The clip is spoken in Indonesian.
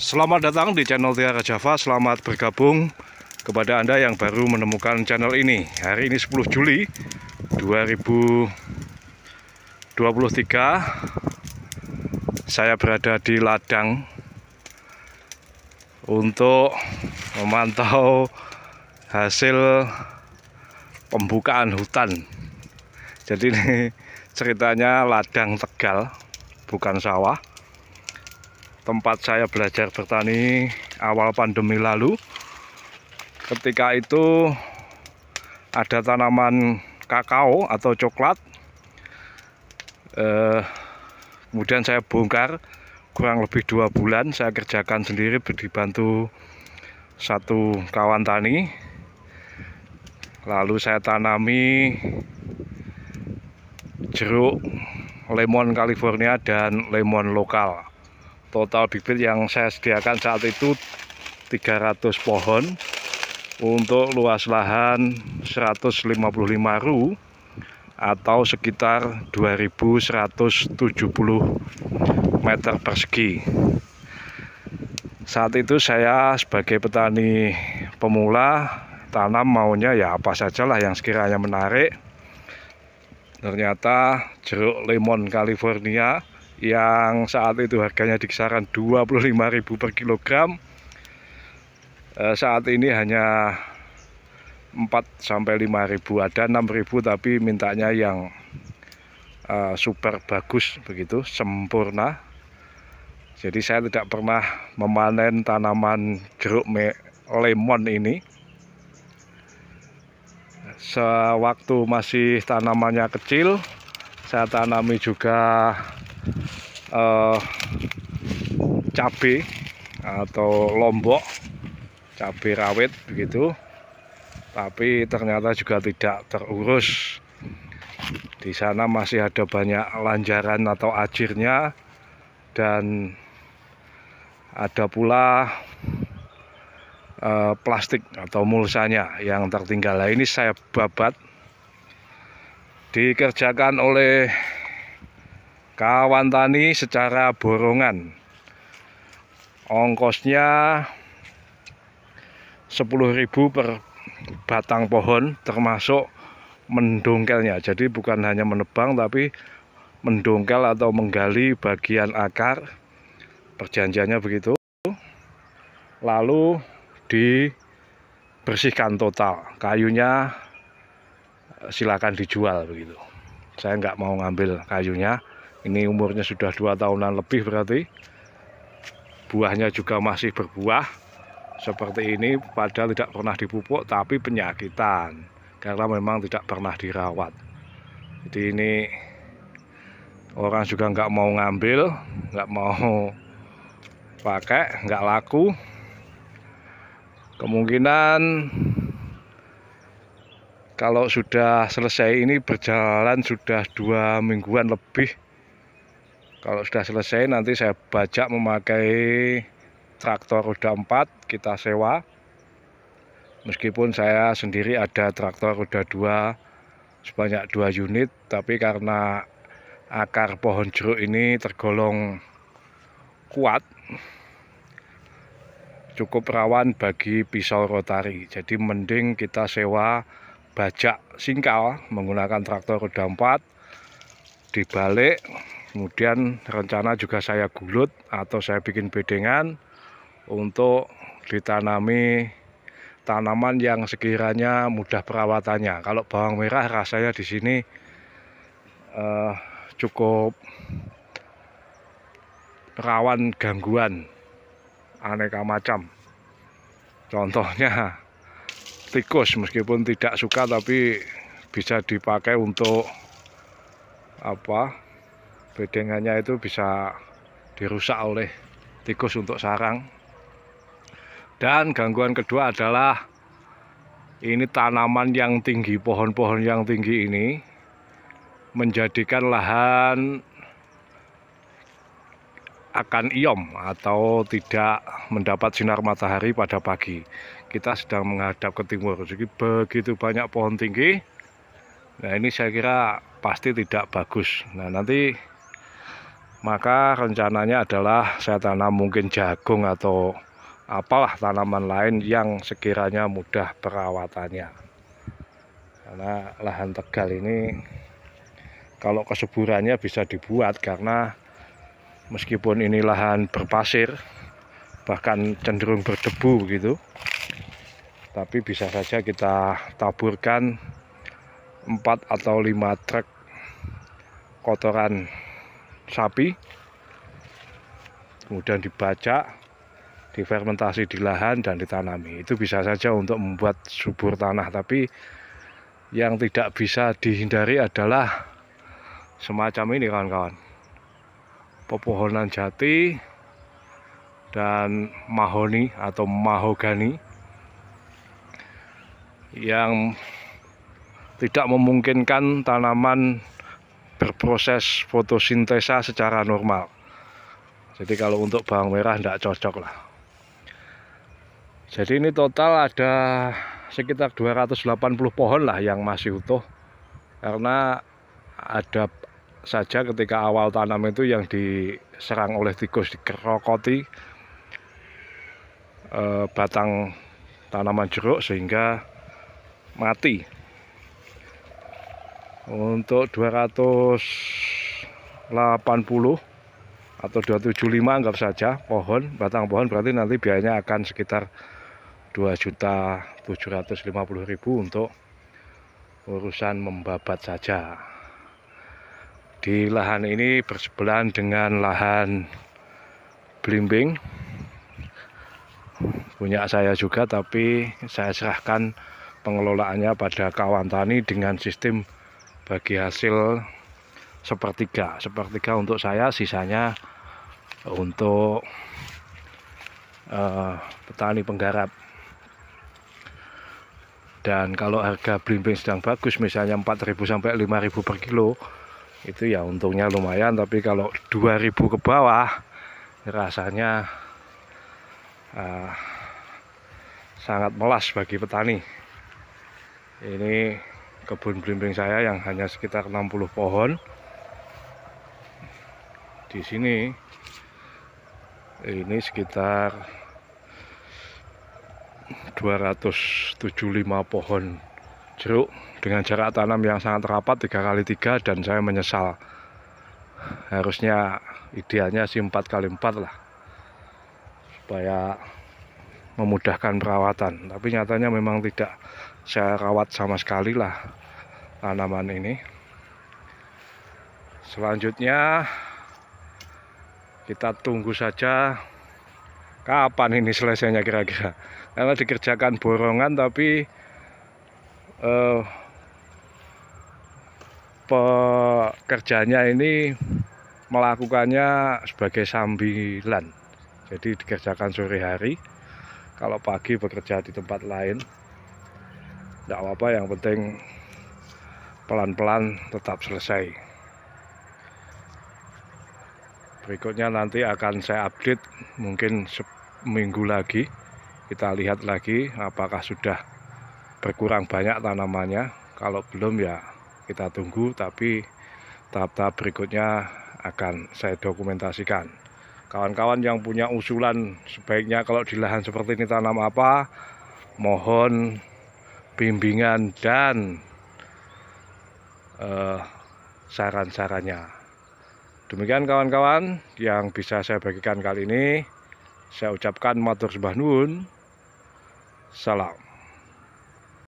Selamat datang di channel Tiara Java. Selamat bergabung kepada Anda yang baru menemukan channel ini. Hari ini 10 Juli 2023. Saya berada di ladang untuk memantau hasil pembukaan hutan. Jadi ini ceritanya ladang Tegal, bukan sawah. Tempat saya belajar bertani awal pandemi lalu. Ketika itu ada tanaman kakao atau coklat. Kemudian saya bongkar kurang lebih 2 bulan. Saya kerjakan sendiri dibantu satu kawan tani. Lalu saya tanami jeruk, lemon California, dan lemon lokal. Total bibit yang saya sediakan saat itu 300 pohon untuk luas lahan 155 ru atau sekitar 2170 meter persegi. Saat itu saya sebagai petani pemula tanam maunya ya apa sajalah yang sekiranya menarik. Ternyata jeruk lemon California yang saat itu harganya di kisaran 25.000 per kilogram, saat ini hanya 4-5.000. Ada 6.000 tapi mintanya yang super bagus begitu, sempurna. Jadi saya tidak pernah memanen tanaman jeruk lemon ini. Sewaktu masih tanamannya kecil, saya tanami juga cabai atau lombok, cabai rawit begitu, tapi ternyata juga tidak terurus. Di sana masih ada banyak lanjaran atau ajirnya, dan ada pula plastik atau mulsanya yang tertinggal. Nah, ini saya babat, dikerjakan oleh kawan tani secara borongan. Ongkosnya 10.000 per batang pohon, termasuk mendongkelnya. Jadi bukan hanya menebang tapi mendongkel atau menggali bagian akar. Perjanjiannya begitu. Lalu dibersihkan total. Kayunya silakan dijual begitu. Saya nggak mau ngambil kayunya. Ini umurnya sudah 2 tahunan lebih berarti. Buahnya juga masih berbuah seperti ini, padahal tidak pernah dipupuk tapi penyakitan karena memang tidak pernah dirawat. Jadi ini orang juga nggak mau ngambil, nggak mau pakai, nggak laku. Kemungkinan kalau sudah selesai, ini berjalan sudah 2 mingguan lebih. Kalau sudah selesai nanti saya bajak memakai traktor roda 4, kita sewa. Meskipun saya sendiri ada traktor roda 2 sebanyak 2 unit, tapi karena akar pohon jeruk ini tergolong kuat, cukup rawan bagi pisau rotari. Jadi mending kita sewa bajak singkal menggunakan traktor roda 4, dibalik. Kemudian rencana juga saya gulut atau saya bikin bedengan untuk ditanami tanaman yang sekiranya mudah perawatannya. Kalau bawang merah rasanya di sini cukup rawan gangguan aneka macam. Contohnya tikus, meskipun tidak suka tapi bisa dipakai untuk bedengannya itu bisa dirusak oleh tikus untuk sarang. Dan gangguan kedua adalah ini tanaman yang tinggi, pohon-pohon yang tinggi ini menjadikan lahan akan iom atau tidak mendapat sinar matahari pada pagi. Kita sedang menghadap ke timur, jadi begitu banyak pohon tinggi. Nah, ini saya kira pasti tidak bagus. Nah, nanti maka rencananya adalah saya tanam mungkin jagung atau apalah tanaman lain yang sekiranya mudah perawatannya. Karena lahan Tegal ini kalau kesuburannya bisa dibuat, karena meskipun ini lahan berpasir bahkan cenderung berdebu begitu, tapi bisa saja kita taburkan 4 atau 5 truk kotoran sapi, kemudian dibacak, difermentasi di lahan dan ditanami. Itu bisa saja untuk membuat subur tanah, tapi yang tidak bisa dihindari adalah semacam ini kawan-kawan, pepohonan jati dan mahoni atau mahogani yang tidak memungkinkan tanaman berproses fotosintesa secara normal. Jadi kalau untuk bawang merah tidak cocok lah. Jadi ini total ada sekitar 280 pohon lah yang masih utuh, karena ada saja ketika awal tanam itu yang diserang oleh tikus, dikerokoti batang tanaman jeruk sehingga mati. Untuk 280 atau 275 anggap saja batang pohon, berarti nanti biayanya akan sekitar 2.750.000 untuk urusan membabat saja. Di lahan ini bersebelahan dengan lahan belimbing punya saya juga, tapi saya serahkan pengelolaannya pada kawan tani dengan sistem bagi hasil sepertiga untuk saya, sisanya untuk petani penggarap. Dan kalau harga belimbing sedang bagus, misalnya 4.000 sampai 5.000 per kilo, itu ya untungnya lumayan. Tapi kalau 2.000 ke bawah, rasanya sangat melas bagi petani. Ini kebun belimbing saya yang hanya sekitar 60 pohon. Di sini ini sekitar 275 pohon jeruk dengan jarak tanam yang sangat rapat 3x3, dan saya menyesal. Harusnya idealnya sih 4x4 lah, supaya memudahkan perawatan, tapi nyatanya memang tidak saya rawat sama sekali lah tanaman ini. Selanjutnya kita tunggu saja kapan ini selesainya kira-kira, karena dikerjakan borongan tapi pekerjanya ini melakukannya sebagai sambilan, jadi dikerjakan sore hari. Kalau pagi bekerja di tempat lain, tidak apa-apa, yang penting pelan-pelan tetap selesai. Berikutnya nanti akan saya update mungkin seminggu lagi. Kita lihat lagi apakah sudah berkurang banyak tanamannya. Kalau belum ya kita tunggu, tapi tahap-tahap berikutnya akan saya dokumentasikan. Kawan-kawan yang punya usulan sebaiknya kalau di lahan seperti ini tanam apa, mohon bimbingan dan saran-sarannya. Demikian kawan-kawan yang bisa saya bagikan kali ini. Saya ucapkan matur sembah nuwun. Salam.